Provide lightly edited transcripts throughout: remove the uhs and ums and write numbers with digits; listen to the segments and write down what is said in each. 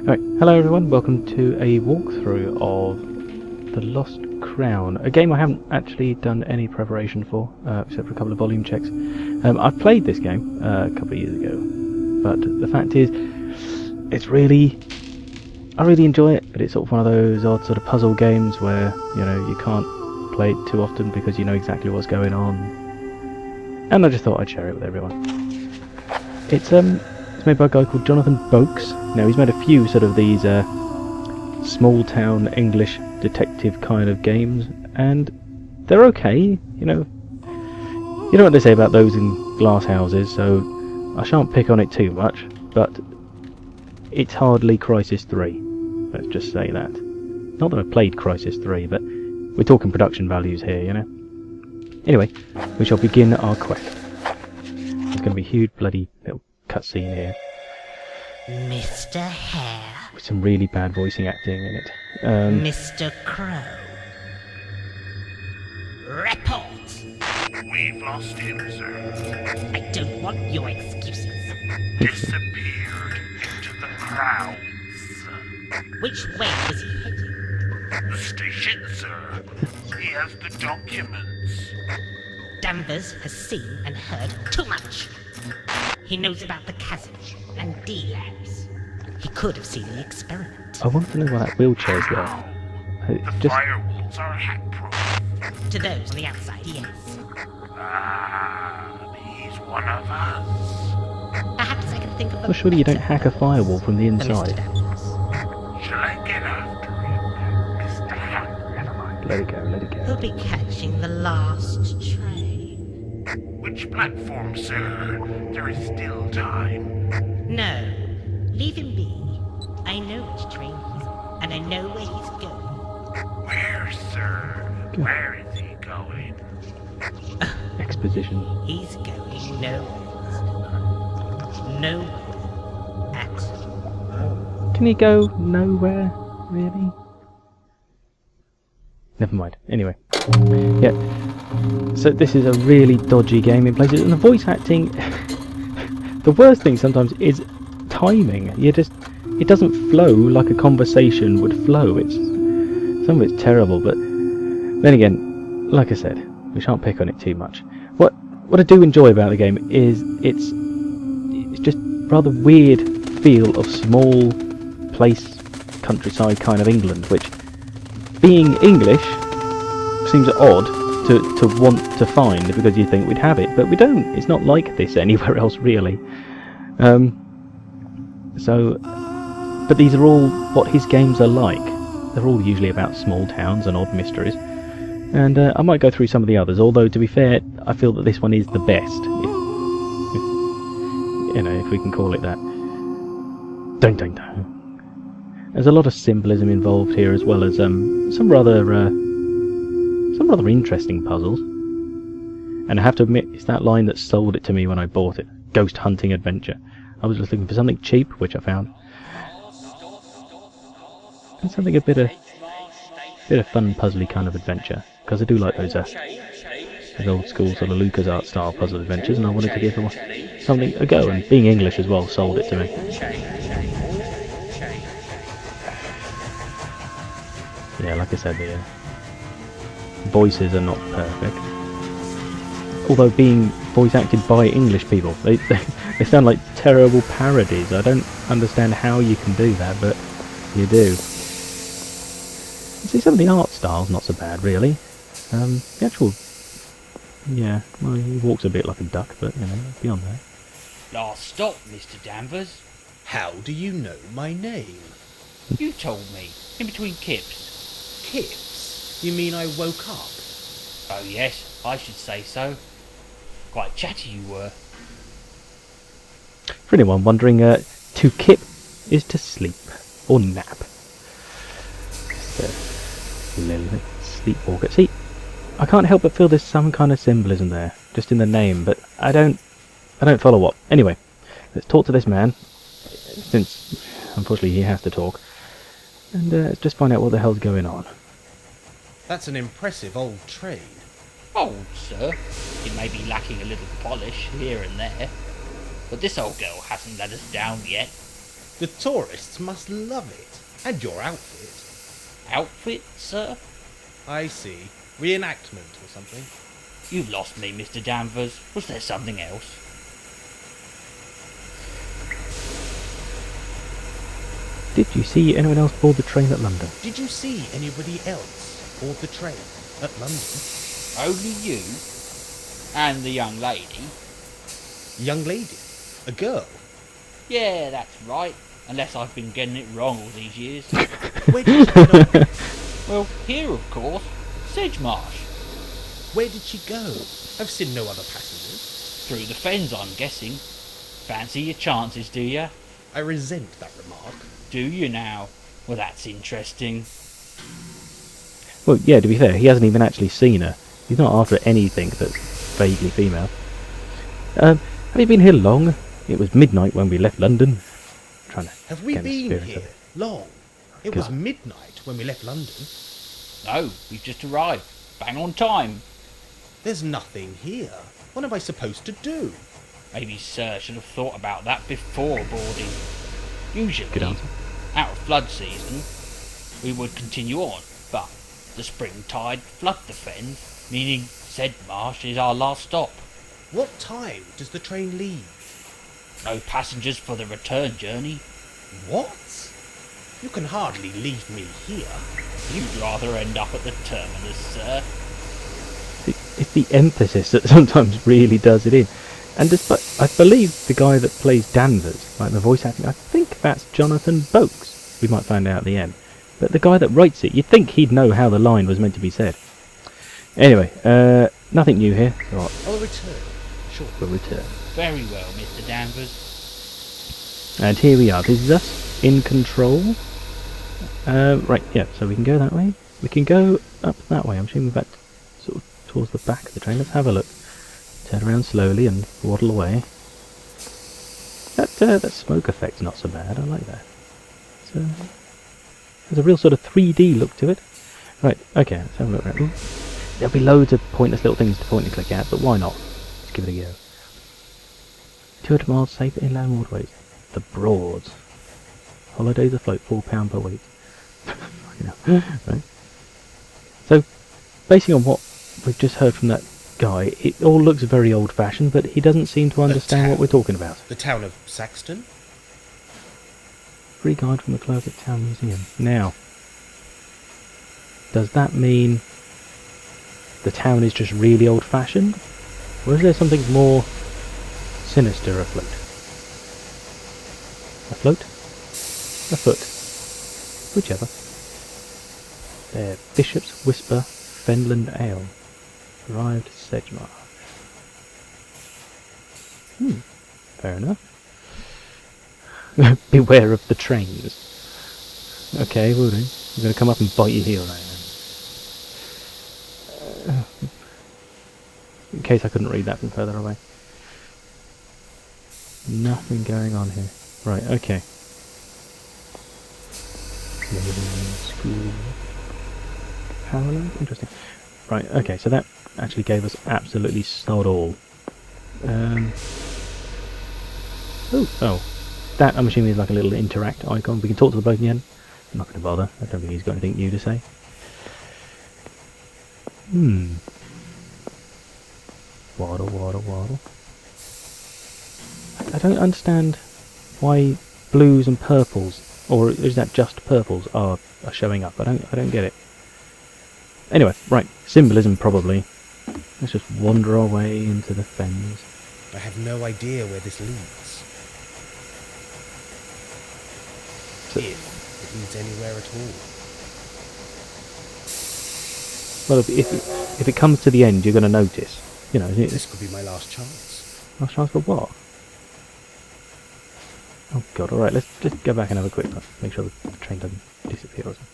Alright, hello everyone, welcome to a walkthrough of The Lost Crown, a game I haven't actually done any preparation for, except for a couple of volume checks. I've played this game a couple of years ago, but the fact is, I really enjoy it, but it's sort of one of those odd sort of puzzle games where, you know, you can't play it too often because you know exactly what's going on. And I just thought I'd share it with everyone. It's made by a guy called Jonathan Boakes. Now, he's made a few sort of these small town English detective kind of games, and they're okay, you know. You know what they say about those in glass houses, so I shan't pick on it too much, but it's hardly Crisis 3. Let's just say that. Not that I've played Crisis 3, but we're talking production values here, you know. Anyway, we shall begin our quest. There's going to be a huge bloody little cutscene here. Mr. Hare. With some really bad voicing acting in it. Mr. Crow. Report! We've lost him, sir. I don't want your excuses. Disappeared into the crowds. Which way was he heading? The station, sir. He has the documents. Danvers has seen and heard too much. He knows about the chasm and D-labs. He could have seen the experiment. I want to know why that wheelchair's there. The firewalls are hack-proof. To those on the outside, yes. Ah, he's one of us. Perhaps I can think of a Well, surely you don't better hack a firewall from the than Mr. inside. Danvers. Shall I get after him, Mr. Hack? Never mind, let it go, let it He'll go. be catching the last train. Which platform, sir? There is still time. No, leave him be. I know which train he's on, and I know where he's going. Where, sir? Where is he going? Exposition. He's going nowhere. Nowhere at all. Can he go nowhere, really? Never mind. Anyway. Yeah. So this is a really dodgy game in places, and the voice acting... the worst thing sometimes is timing. It doesn't flow like a conversation would flow. Some of it's terrible, but then again, like I said, we shan't pick on it too much. What I do enjoy about the game is it's just rather weird feel of small place, countryside kind of England, which, being English, seems odd to want to find, because you think we'd have it, but we don't. It's not like this anywhere else, really. But these are all what his games are like. They're all usually about small towns and odd mysteries. And I might go through some of the others, although to be fair, I feel that this one is the best. If we can call it that. Dun dun dun. There's a lot of symbolism involved here, as well as some rather interesting puzzles. And I have to admit, it's that line that sold it to me when I bought it. Ghost hunting adventure. I was just looking for something cheap, which I found. And something a bit of fun, puzzly kind of adventure, because I do like those old school sort of LucasArts style puzzle adventures, and I wanted to give something a go, and being English as well sold it to me. Yeah, like I said, the voices are not perfect. Although being voice acted by English people, they sound like terrible parodies. I don't understand how you can do that, but you do. See, some of the art style's not so bad, really. The actual... yeah, well, he walks a bit like a duck, but, you know, beyond that. Last stop, Mr. Danvers. How do you know my name? You told me, in between kips. Kips? You mean I woke up? Oh yes, I should say so. Quite chatty you were. For anyone wondering, to kip is to sleep, or nap. Little sleepwalker. See, I can't help but feel there's some kind of symbolism there, just in the name, but I don't follow what. Anyway, let's talk to this man, since unfortunately he has to talk, and just find out what the hell's going on. That's an impressive old train. Old, sir. It may be lacking a little polish here and there, but this old girl hasn't let us down yet. The tourists must love it. And your outfit. Outfit, sir? I see. Reenactment or something. You've lost me, Mr. Danvers. Was there something else? Did you see anyone else board the train at London? Did you see anybody else board the train at London? Only you? And the young lady? Young lady? A girl? Yeah, that's right. Unless I've been getting it wrong all these years. Where did she go? Well, here, of course. Sedgemarsh. Where did she go? I've seen no other passengers. Through the fens, I'm guessing. Fancy your chances, do you? I resent that remark. Do you now? Well, that's interesting. Well, yeah, to be fair, he hasn't even actually seen her. He's not after anything that's vaguely female. Have you been here long? It was midnight when we left London. I'm trying to Have we get an been experience here of it. long? It was God. midnight when we left London. No, we've just arrived. Bang on time. There's nothing here. What am I supposed to do? Maybe Sir should have thought about that before boarding. Good Usually, answer. out of flood season, we would continue on, but the spring tide flooded the fens, meaning Sedgemarsh is our last stop. What time does the train leave? No passengers for the return journey. What? You can hardly leave me here. You'd rather end up at the terminus, sir. It's the emphasis that sometimes really does it in. And despite, I believe the guy that plays Danvers, like the voice acting, I think that's Jonathan Boakes. We might find out at the end. But the guy that writes it, you'd think he'd know how the line was meant to be said. Anyway, nothing new here. So I'll return. Sure. we'll return. Very well, Mr. Danvers. And here we are. This is us in control. Right, yeah, so we can go that way. We can go up that way. I'm assuming we're back sort of towards the back of the train. Let's have a look. Turn around slowly and waddle away. That smoke effect's not so bad. I like that. So, there's a real sort of 3D look to it. Right, okay, let's have a look around. Ooh. There'll be loads of pointless little things to point and click at, but why not? Let's give it a go. 200 miles safe inland waterways. The Broads. Holidays afloat, £4 per week. Right. So, basing on what we've just heard from that guy, it all looks very old-fashioned, but he doesn't seem to understand what we're talking about. The town of Saxton? Free guide from the clerk at Town Museum. Now, does that mean the town is just really old-fashioned? Or is there something more sinister afloat? Afloat? Afoot? Whichever. There, Bishop's Whisper, Fenland Ale. Arrived at Sedgemarsh. Fair enough. Beware of the trains. Okay, will do. I'm going to come up and bite your heel now. In case I couldn't read that from further away. Nothing going on here. Right, okay. School. Parallel? Interesting. Right, okay, so that actually gave us absolutely sod all. Oh. That, I'm assuming, is like a little interact icon. We can talk to the bloke in the end. I'm not going to bother. I don't think he's got anything new to say. Waddle, waddle, waddle. I don't understand why blues and purples, or is that just purples, are showing up. I don't get it. Anyway, right, symbolism probably. Let's just wander our way into the fens. I have no idea where this leads. If it leads anywhere at all. Well, if it comes to the end, you're going to notice. You know, This could be my last chance. last chance for what? Oh god, alright, let's just go back and have a quick look. Make sure the train doesn't disappear or something.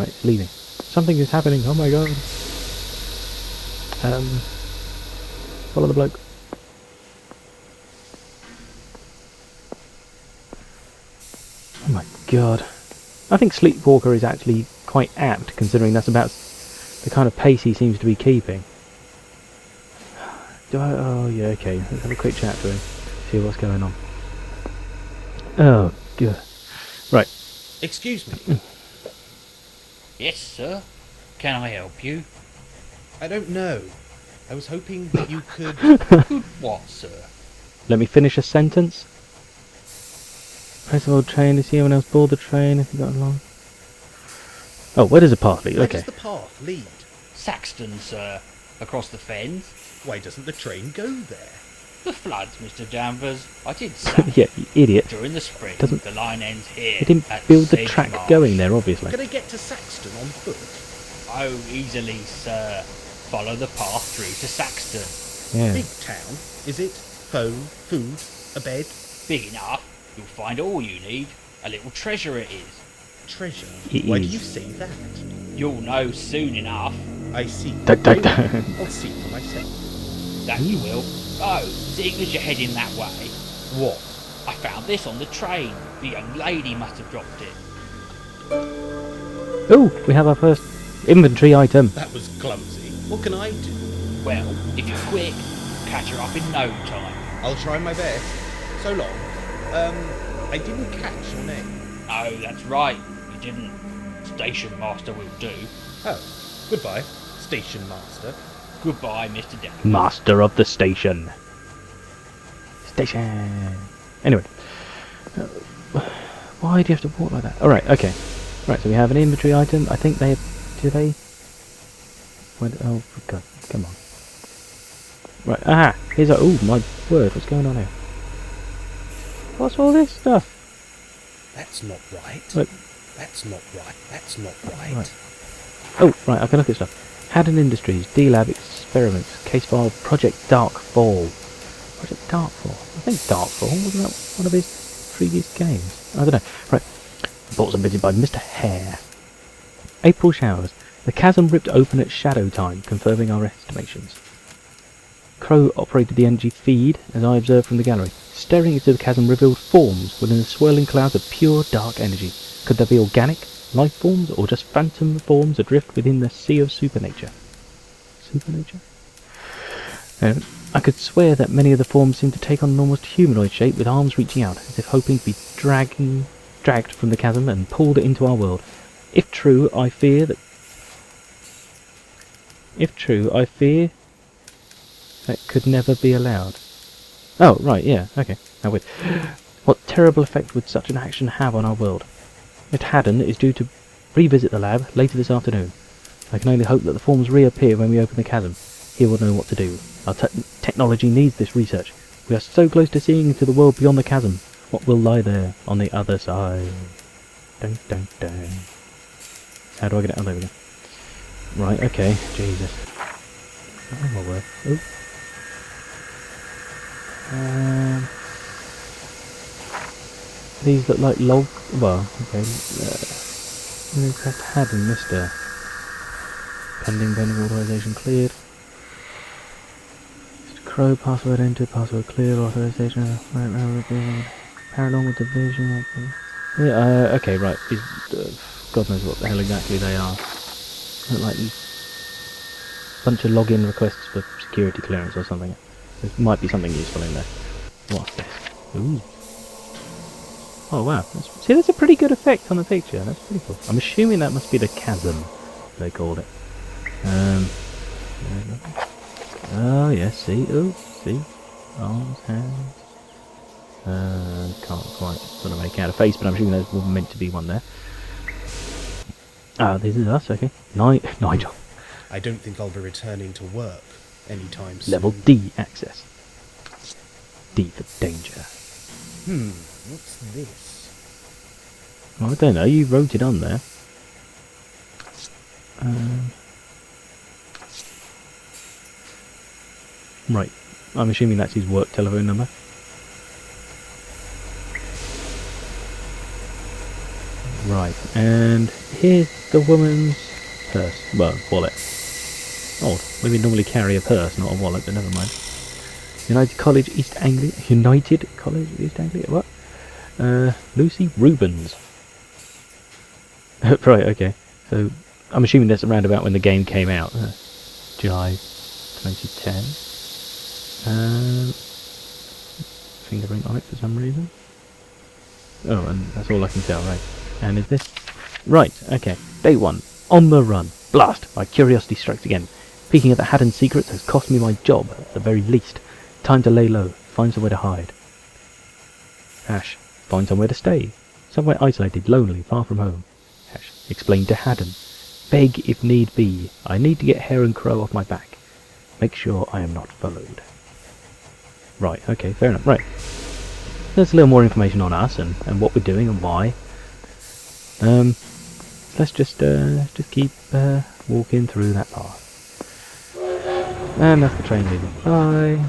Right, it's leaving. Something is happening, oh my god. Follow the bloke. Oh my god. I think Sleepwalker is actually quite apt, considering that's about the kind of pace he seems to be keeping. Do I? Oh yeah, okay. Let's have a quick chat to him. See what's going on. Oh, good. Right. Excuse me. Yes, sir. Can I help you? I don't know. I was hoping that you could... Good what, sir? Let me finish a sentence. Press the old train to see anyone else board the train if you got along. Oh, where does the path lead? Where Okay. does the path lead? Saxton, sir. Across the fens. Why doesn't the train go there? The floods, Mr. Danvers. I did say. Yeah, you idiot. During the spring, Doesn't- the line ends here. He didn't at build the Sedge track Marsh. going there, obviously. Can I get to Saxton on foot? Oh, easily, sir. Follow the path through to Saxton. Yeah. Big town, is it? Phone, food, a bed, Big enough, you'll find all you need. A little treasure it is. treasure. It Why do is. you say that? You'll know soon enough. I see. Don't. I'll see for myself. That you will. Oh, seeing as you're heading that way, What? I found this on the train. The young lady must have dropped it. Oh, we have our first inventory item. That was clumsy. What can I do? Well, if you're quick, catch her up in no time. I'll try my best. So long. I didn't catch your name. Oh, that's right. You didn't. Station master will do. Oh, goodbye, station master. Goodbye, Mr. Danvers. Master of the station. Station. Anyway. Why do you have to walk like that? Alright, okay. Right, so we have an inventory item. I think they... Do they? Oh, God. Come on. Right, aha! Here's a... Oh, my word. What's going on here? What's all this stuff? That's not right. Look. That's not right. That's not right. Right. Oh, right, I can look at stuff. Haddon Industries, D-Lab Experiments, case file Project Darkfall. Project Darkfall? I think Darkfall, wasn't that one of his previous games? I don't know. Right. Reports submitted by Mr. Hare. April showers. The chasm ripped open at shadow time, confirming our estimations. Crow operated the energy feed, as I observed from the gallery. Staring into the chasm revealed forms within the swirling clouds of pure dark energy. Could there be organic life forms, or just phantom forms adrift within the sea of supernature? Supernature? I could swear that many of the forms seemed to take on an almost humanoid shape, with arms reaching out, as if hoping to be dragged from the chasm and pulled into our world. If true, I fear that could never be allowed. Oh, right, yeah, okay. Now wait. What terrible effect would such an action have on our world? If Haddon is due to revisit the lab later this afternoon. I can only hope that the forms reappear when we open the chasm. He will know what to do. Our technology needs this research. We are so close to seeing into the world beyond the chasm. What will lie there on the other side? Dun dun dun. How do I get it? Oh, there we go. Right, okay. Jesus. Oh my word. Oh. These look like log... Well, okay. Aircraft Haddon, Mr. Pending authorization cleared. Mr. Crow, password entered, password cleared, authorization... Paranormal division... Yeah, okay, right. God knows what the hell exactly they are. Look like a bunch of login requests for security clearance or something. There might be something useful in there. What's this? Ooh. Oh wow. See, that's a pretty good effect on the picture. That's pretty cool. I'm assuming that must be the chasm, they called it. Oh yes, see, oh, see. Arms, hands. Can't quite sort of make out a face, but I'm assuming there's meant to be one there. Ah, this is us, okay. Nigel. I don't think I'll be returning to work anytime soon. Level D access. D for danger. What's this? Well, I don't know, you wrote it on there. Right, I'm assuming that's his work telephone number. Right, and here's the woman's purse. Well, wallet. Odd. Women normally carry a purse, not a wallet, but never mind. United College East Anglia. United College East Anglia? What? Lucy Rubens. Right, okay. So, I'm assuming that's around about when the game came out. July 2010. Fingerprint on it for some reason. Oh, and that's all I can tell, right. And is this? Right, okay. Day 1. On the run. Blast! My curiosity strikes again. Peeking at the Haddon secrets has cost me my job, at the very least. Time to lay low. Find somewhere to hide. Hash. Find somewhere to stay. Somewhere isolated, lonely, far from home. Hash. Explain to Haddon. Beg if need be. I need to get Hare and Crow off my back. Make sure I am not followed. Right, okay, fair enough. Right. There's a little more information on us and what we're doing and why. Let's just keep walking through that path. And that's the train leaving. Bye.